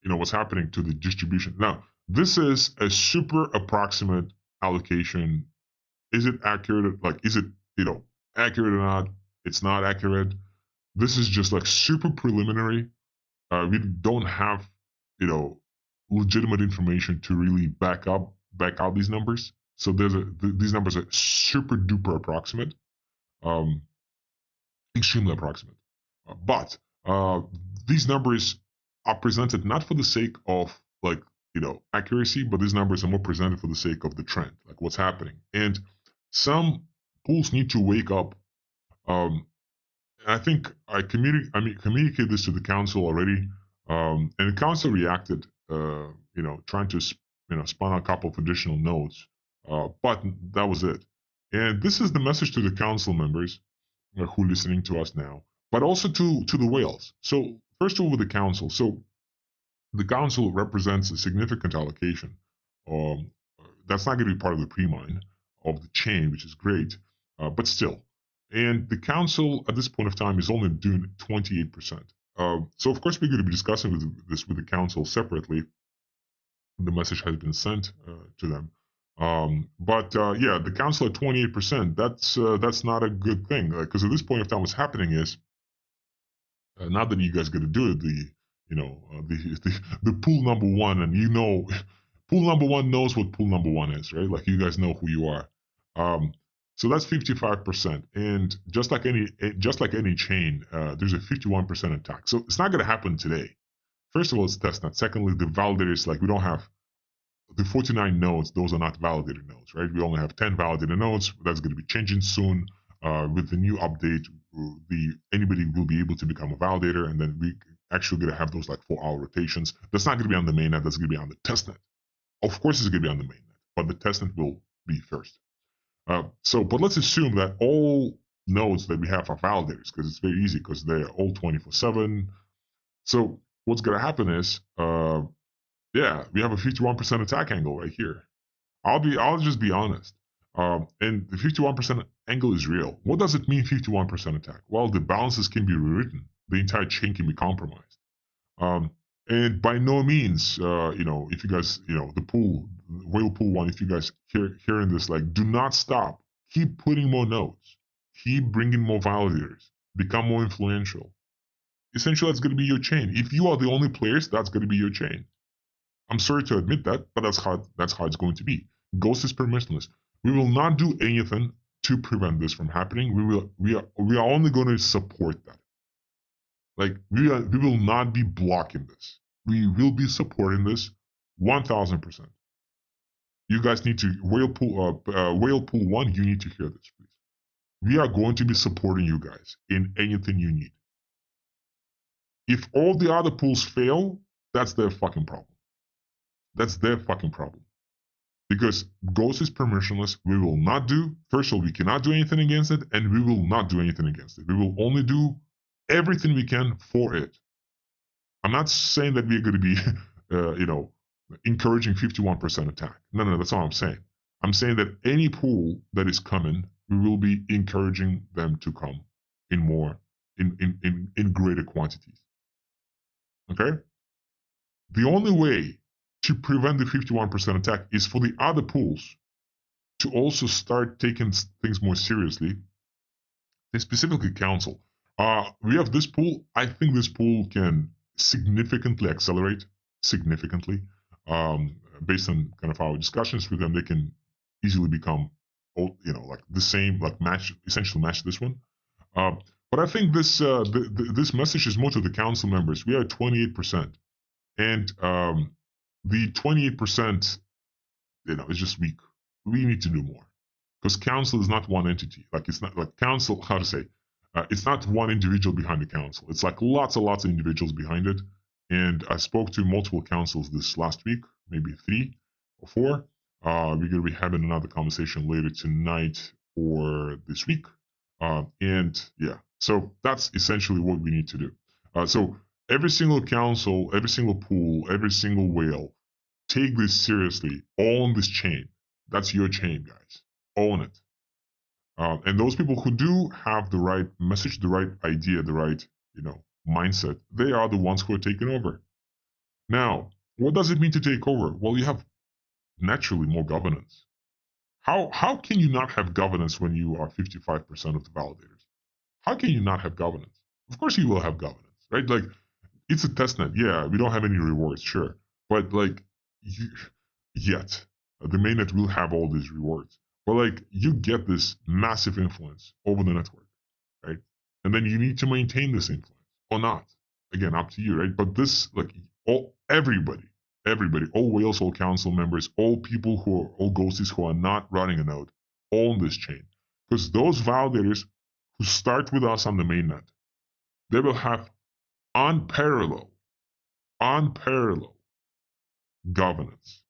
what's happening to the distribution. Now, this is a super approximate allocation. Is it accurate? Like, is it, accurate or not? It's not accurate. This is just like super preliminary. We don't have, legitimate information to really back out these numbers. So these numbers are super duper approximate, extremely approximate. But these numbers are presented not for the sake of like accuracy, but these numbers are more presented for the sake of the trend, like what's happening. And some pools need to wake up. I think I communicated this to the council already, and the council reacted. Trying to spawn a couple of additional nodes, but that was it. And this is the message to the council members who are listening to us now, but also to the whales. So first of all, with the council. So the council represents a significant allocation. That's not going to be part of the pre-mine of the chain, which is great, but still. And the council at this point of time is only doing 28%. So of course we're going to be discussing this with the council separately. The message has been sent to them. But the council at 28%, that's not a good thing, because at this point of time, what's happening is not that you guys got to do it. The pool number one, and pool number one knows what pool number one is, right? Like you guys know who you are. So that's 55%, and just like any chain, there's a 51% attack. So it's not going to happen today. First of all, it's testnet. Secondly, the validators, like we don't have the 49 nodes, those are not validated nodes, right? We only have 10 validated nodes. That's going to be changing soon. With the new update, anybody will be able to become a validator, and then we actually going to have those like 4-hour rotations. That's not going to be on the mainnet. That's going to be on the testnet. Of course, it's going to be on the mainnet, but the testnet will be first. But let's assume that all nodes that we have are validators, because it's very easy, because they're all 24/7. So what's going to happen is, we have a 51% attack angle right here. I'll just be honest. And the 51% angle is real. What does it mean, 51% attack? Well, the balances can be rewritten. The entire chain can be compromised. And by no means, if you guys, the pool, whale pool one, if you guys hearing this, like, do not stop. Keep putting more nodes. Keep bringing more validators. become more influential. Essentially, that's going to be your chain. If you are the only players, that's going to be your chain. I'm sorry to admit that, but that's how it's going to be. Ghost is permissionless. We will not do anything to prevent this from happening. We are only going to support that. Like we will not be blocking this. We will be supporting this 1,000%. You guys need to Whalepool 1. You need to hear this, please. We are going to be supporting you guys in anything you need. If all the other pools fail, that's their fucking problem. That's their fucking problem. Because Ghost is permissionless, we will not do, first of all, we cannot do anything against it, and we will not do anything against it. We will only do everything we can for it. I'm not saying that we're going to be, encouraging 51% attack. No, that's all I'm saying. I'm saying that any pool that is coming, we will be encouraging them to come in more, in greater quantities. Okay? The only way to prevent the 51% attack is for the other pools to also start taking things more seriously, and specifically Council. We have this pool. I think this pool can significantly accelerate, based on kind of our discussions with them. They can easily become, like the same, like essentially match this one. But I think this this message is more to the council members. We are at 28%, and the 28%, is just weak. We need to do more, because council is not one entity. Like it's not like council. How to say? It's not one individual behind the council. It's like lots and lots of individuals behind it. And I spoke to multiple councils this last week, maybe 3 or 4. We're going to be having another conversation later tonight or this week. And yeah, so that's essentially what we need to do. So every single council, every single pool, every single whale, take this seriously. Own this chain. That's your chain, guys. Own it. And those people who do have the right message, the right idea, the right, mindset, they are the ones who are taking over. Now, what does it mean to take over? Well, you have naturally more governance. How can you not have governance when you are 55% of the validators? How can you not have governance? Of course you will have governance, right? Like, it's a testnet. Yeah, we don't have any rewards, sure. But like, yet, the mainnet will have all these rewards. But like, you get this massive influence over the network, right? And then you need to maintain this influence or not. Again, up to you, right? But this, like, everybody, all whales, all council members, all people all ghosties who are not running a node, own this chain. Because those validators who start with us on the mainnet, they will have unparalleled governance,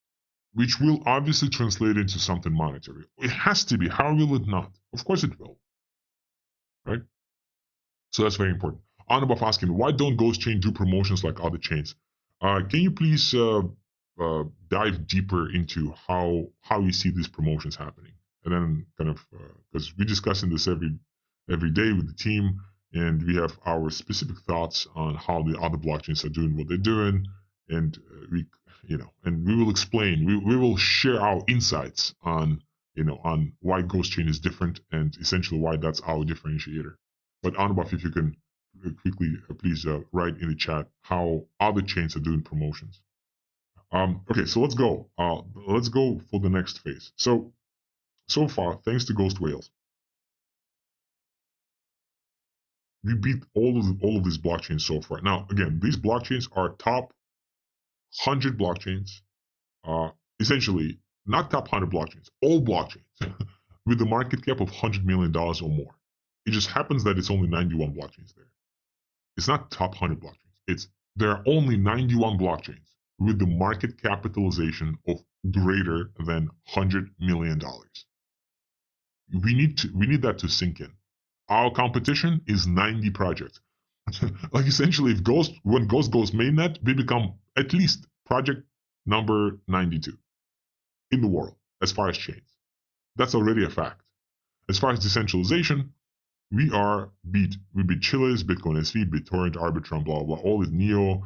which will obviously translate into something monetary. It has to be. How will it not? Of course it will. Right? So that's very important. Anubov asking, why don't Ghost Chain do promotions like other chains? Can you please dive deeper into how you see these promotions happening? And then kind of, because we're discussing this every day with the team, and we have our specific thoughts on how the other blockchains are doing what they're doing, and and we will explain, we will share our insights on why Ghost Chain is different, and essentially why that's our differentiator. But Anubov, if you can quickly please write in the chat how other chains are doing promotions. Okay, so let's go. Let's go for the next phase. So far, thanks to Ghost Whales, we beat all of these blockchains so far. Now, again, these blockchains are top 100 blockchains. Essentially, not top 100 blockchains, all blockchains with a market cap of $100 million or more. It just happens that it's only 91 blockchains there. It's not top 100 blockchains. There are only 91 blockchains with the market capitalization of greater than $100 million. We need that to sink in. Our competition is 90 projects. Like essentially, when Ghost goes mainnet, we become at least project number 92 in the world as far as chains. That's already a fact. As far as decentralization, we beat Chilis, Bitcoin SV, BitTorrent, Arbitrum, blah blah. All is Neo,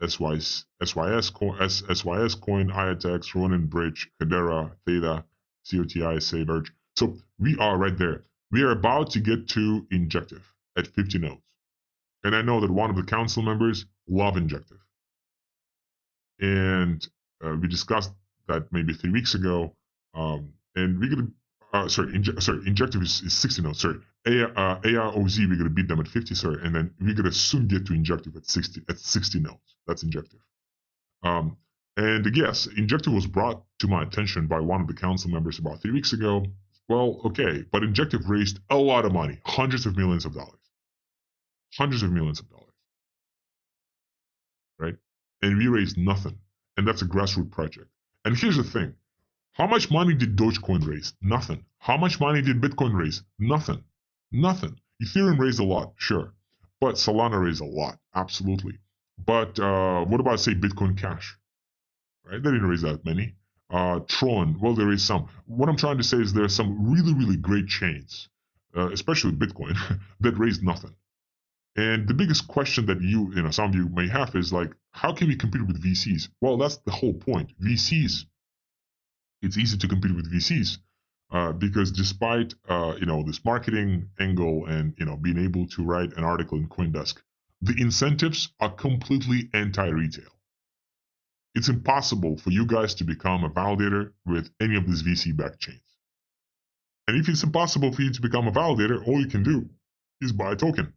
SYS Coin, IATX, Ronin Bridge, Hedera, Theta, COTI, Saverge. So we are right there. We are about to get to Injective. at 50 nodes. And I know that one of the council members love Injective. And we discussed that maybe 3 weeks ago. And we're going to, Injective is 60 nodes. Sorry, AROZ, we're going to beat them at 50, sorry. And then we're going to soon get to Injective at 60 nodes. That's Injective. And yes, Injective was brought to my attention by one of the council members about 3 weeks ago. Well, okay, but Injective raised a lot of money, hundreds of millions of dollars. Hundreds of millions of dollars. Right? And we raised nothing. And that's a grassroots project. And here's the thing. How much money did Dogecoin raise? Nothing. How much money did Bitcoin raise? Nothing. Nothing. Ethereum raised a lot, sure. But Solana raised a lot, absolutely. But what about, say, Bitcoin Cash? Right? They didn't raise that many. Tron, well, there is some. What I'm trying to say is there are some really, really great chains, especially Bitcoin, that raised nothing. And the biggest question that some of you may have is like, how can we compete with VCs? Well, that's the whole point. VCs, it's easy to compete with VCs because despite this marketing angle and being able to write an article in CoinDesk, the incentives are completely anti-retail. It's impossible for you guys to become a validator with any of these VC-backed chains. And if it's impossible for you to become a validator, all you can do is buy a token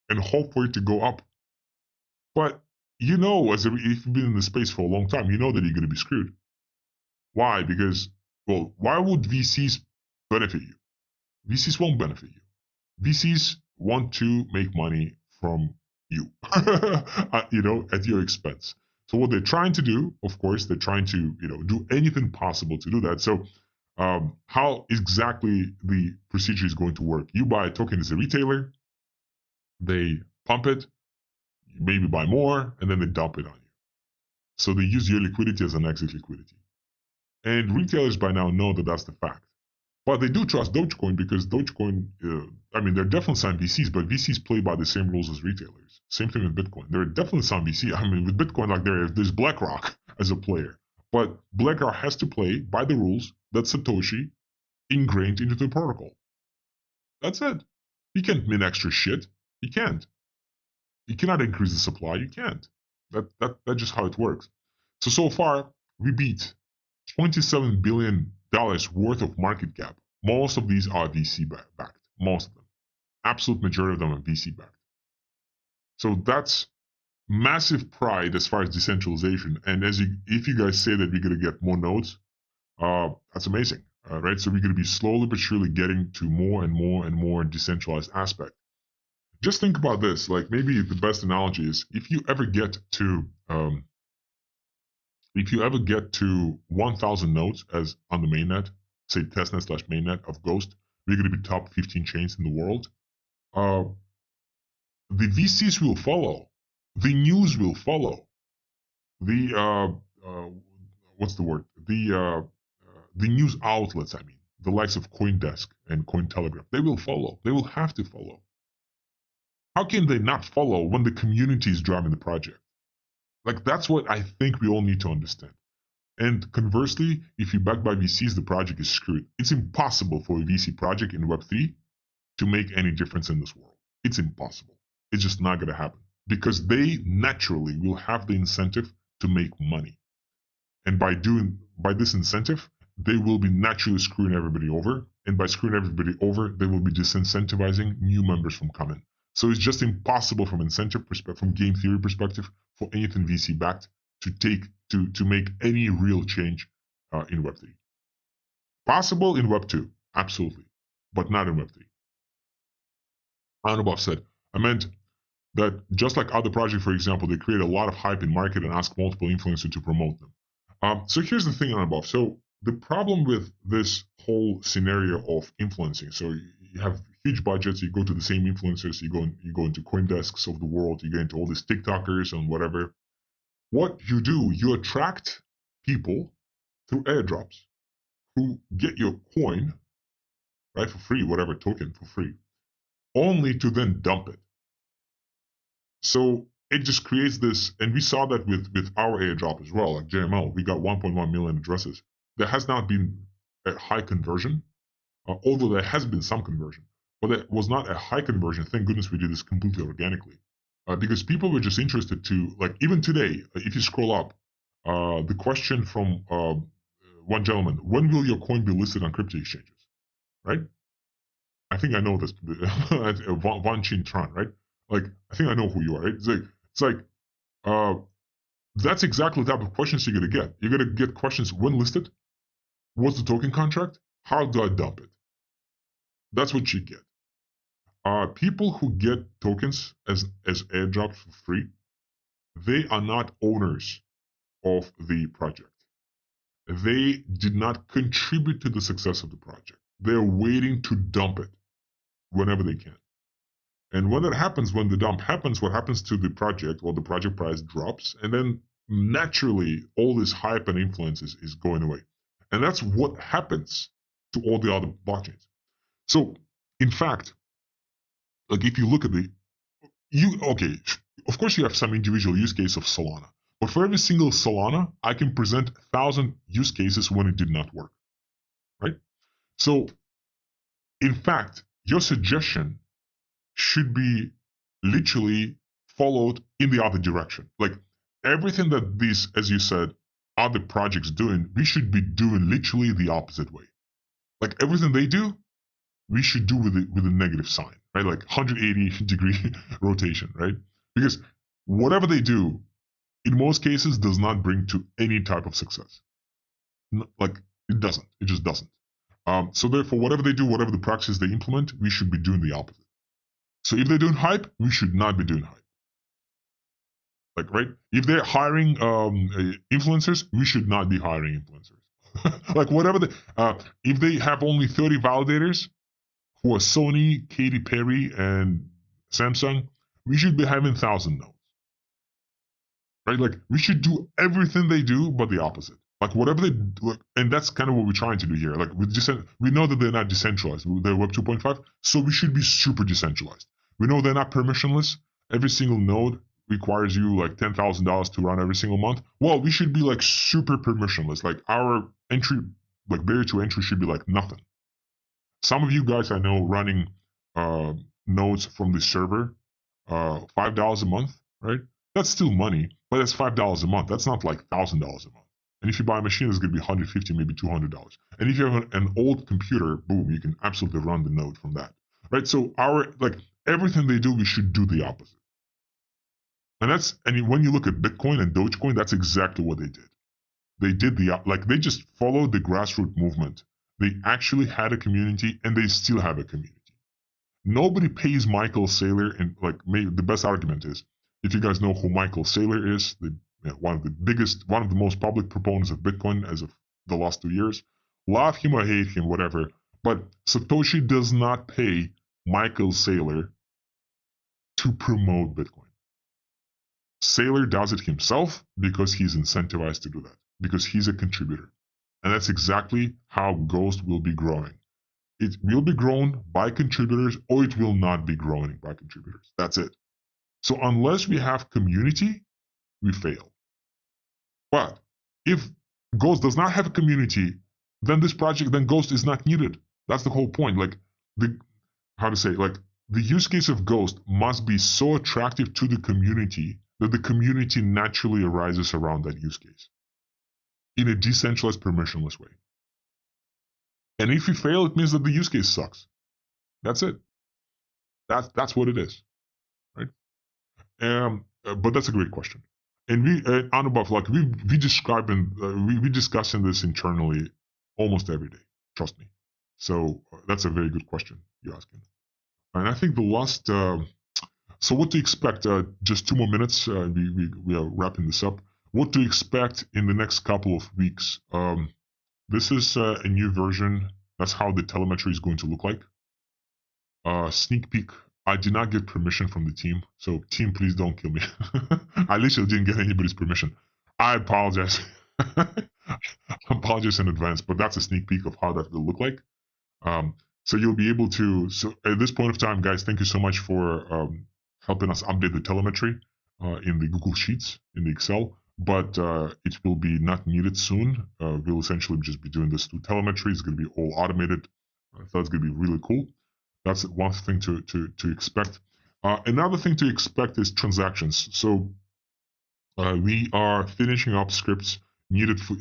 and hope for it to go up. But if you've been in the space for a long time, you know that you're going to be screwed. Why? Because, well, why would VCs benefit you? VCs won't benefit you. VCs want to make money from you, at your expense. So what they're trying to do, of course, they're trying to, do anything possible to do that. So how exactly the procedure is going to work? You buy a token as a retailer, they pump it, maybe buy more, and then they dump it on you. So they use your liquidity as an exit liquidity. And retailers by now know that that's the fact. But they do trust Dogecoin because Dogecoin, there are definitely some VCs, but VCs play by the same rules as retailers. Same thing with Bitcoin. There are definitely some VCs. With Bitcoin, like there's BlackRock as a player. But BlackRock has to play by the rules that Satoshi ingrained into the protocol. That's it. You can't mint extra shit. You can't. You cannot increase the supply. You can't. That's just how it works. So far, we beat $27 billion worth of market cap. Most of these are VC backed. Most of them. Absolute majority of them are VC backed. So that's massive pride as far as decentralization. And if you guys say that we're going to get more nodes, that's amazing. Right? So we're going to be slowly but surely getting to more and more and more decentralized aspect. Just think about this. Like maybe the best analogy is if you ever get to 1,000 nodes as on the mainnet, say testnet/mainnet of Ghost, we're going to be top 15 chains in the world. The VCs will follow. The news will follow. The what's the word? The news outlets. The likes of CoinDesk and Cointelegraph. They will follow. They will have to follow. How can they not follow when the community is driving the project? Like that's what I think we all need to understand. And conversely, if you're backed by VCs, the project is screwed. It's impossible for a VC project in Web3 to make any difference in this world. It's impossible. It's just not going to happen because they naturally will have the incentive to make money. And by this incentive, they will be naturally screwing everybody over. And by screwing everybody over, they will be disincentivizing new members from coming. So it's just impossible from incentive perspective, from game theory perspective, for anything VC backed to make any real change in Web3. Possible in Web2, absolutely, but not in Web3. Anubhav said, I meant that just like other projects, for example, they create a lot of hype in market and ask multiple influencers to promote them. So here's the thing, Anubhav. So the problem with this whole scenario of influencing, so you have huge budgets, you go to the same influencers, you go into CoinDesks of the world, you get into all these TikTokers and whatever. What you do, you attract people through airdrops who get your coin, right, for free, whatever token for free, only to then dump it. So it just creates this, and we saw that with our airdrop as well, like JML, we got 1.1 million addresses. There has not been a high conversion, although there has been some conversion. but it was not a high conversion. Thank goodness we did this completely organically, because people were just interested to, like, even today, if you scroll up, the question from one gentleman: when will your coin be listed on crypto exchanges? Right? I think I know this. Van Chin Tran, right? Like, I think I know who you are. Right? It's like uh, that's exactly the type of questions you're gonna get. You're gonna get questions: when listed? What's the token contract? How do I dump it? That's what you get. People who get tokens as airdrops for free, they are not owners of the project. They did not contribute to the success of the project. They're waiting to dump it whenever they can. And when that happens, when the dump happens, what happens to the project? Well, the project price drops, and then naturally all this hype and influence is going away. And that's what happens to all the other blockchains. So, in fact, like if you look at of course you have some individual use case of Solana, but for every single Solana, I can present 1,000 use cases when it did not work, right? So, in fact, your suggestion should be literally followed in the other direction. Like everything that these, as you said, other projects doing, we should be doing literally the opposite way. Like everything they do, we should do with a negative sign, right? Like 180-degree rotation, right? Because whatever they do, in most cases, does not bring to any type of success. Like it doesn't. It just doesn't. So therefore, whatever they do, whatever the practices they implement, we should be doing the opposite. So if they're doing hype, we should not be doing hype. Like, right? If they're hiring influencers, we should not be hiring influencers. Like whatever if they have only 30 validators who are Sony, Katy Perry, and Samsung, we should be having 1,000 nodes. Right? Like we should do everything they do, but the opposite. Like whatever they do, and that's kind of what we're trying to do here. Like we know that they're not decentralized. They're Web 2.5, so we should be super decentralized. We know they're not permissionless. Every single node requires you like $10,000 to run every single month. Well, we should be like super permissionless. Like our entry, like barrier to entry should be like nothing. Some of you guys I know running nodes from the server, $5 a month, right? That's still money, but that's $5 a month. That's not like $1,000 a month. And if you buy a machine, it's going to be $150, maybe $200. And if you have an old computer, boom, you can absolutely run the node from that, right? So everything they do, we should do the opposite. And when you look at Bitcoin and Dogecoin, that's exactly what they did. They did they just followed the grassroots movement. They actually had a community, and they still have a community. Nobody pays Michael Saylor, and maybe the best argument is, if you guys know who Michael Saylor is, one of the most public proponents of Bitcoin as of the last 2 years. Love him or hate him, whatever. But Satoshi does not pay Michael Saylor to promote Bitcoin. Saylor does it himself because he's incentivized to do that, because he's a contributor. And that's exactly how Ghost will be growing. It will be grown by contributors, or it will not be growing by contributors. That's it. So unless we have community, we fail. But if Ghost does not have a community, then Ghost is not needed. That's the whole point. The use case of Ghost must be so attractive to the community that the community naturally arises around that use case in a decentralized, permissionless way. And if you fail, it means that the use case sucks. That's it. That's what it is, right? But that's a great question. And Anubhav, we discussing this internally almost every day. Trust me. So that's a very good question you're asking. And I think the last. So what to expect? Just 2 more minutes. We are wrapping this up. What to expect in the next couple of weeks? This is a new version. That's how the telemetry is going to look like. Sneak peek. I did not get permission from the team. So team, please don't kill me. I literally didn't get anybody's permission. I apologize. I apologize in advance, but that's a sneak peek of how that will look like. So you'll be able to, so at this point of time, guys, thank you so much for helping us update the telemetry in the Google Sheets, in the Excel. But it will be not needed soon. We'll essentially just be doing this through telemetry. It's going to be all automated. So it's going to be really cool. That's one thing to expect. Another thing to expect is transactions. So we are finishing up scripts needed for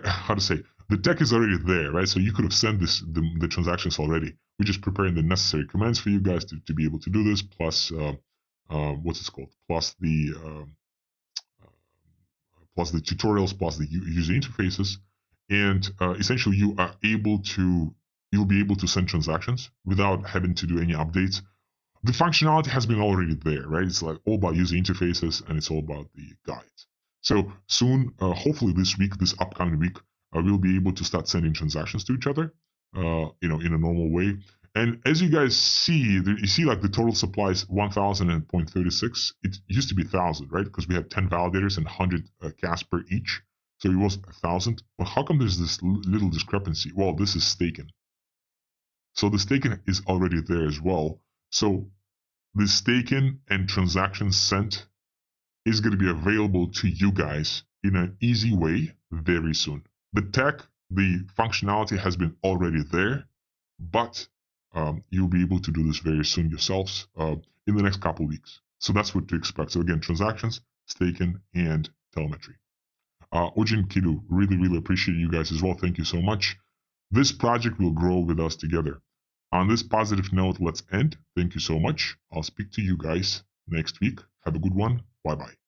how to say, the tech is already there, right? So you could have sent the transactions already. We're just preparing the necessary commands for you guys to be able to do this. Plus, what's it called? Plus the tutorials, plus the user interfaces, and essentially you'll be able to send transactions without having to do any updates. The functionality has been already there, right? It's like all about user interfaces, and it's all about the guides. So soon, hopefully this week, this upcoming week, we'll be able to start sending transactions to each other, in a normal way. And as you guys see, you see like the total supply is 1,000.36. It used to be 1,000, right? Because we had 10 validators and 100 gas per each. So it was 1,000. But how come there's this little discrepancy? Well, this is staking. So the staking is already there as well. So the staking and transactions sent is going to be available to you guys in an easy way very soon. The tech, the functionality has been already there, but you'll be able to do this very soon yourselves in the next couple weeks. So that's what to expect. So again, transactions, staking, and telemetry. Ojin Kidu, really, really appreciate you guys as well. Thank you so much. This project will grow with us together. On this positive note, let's end. Thank you so much. I'll speak to you guys next week. Have a good one. Bye bye.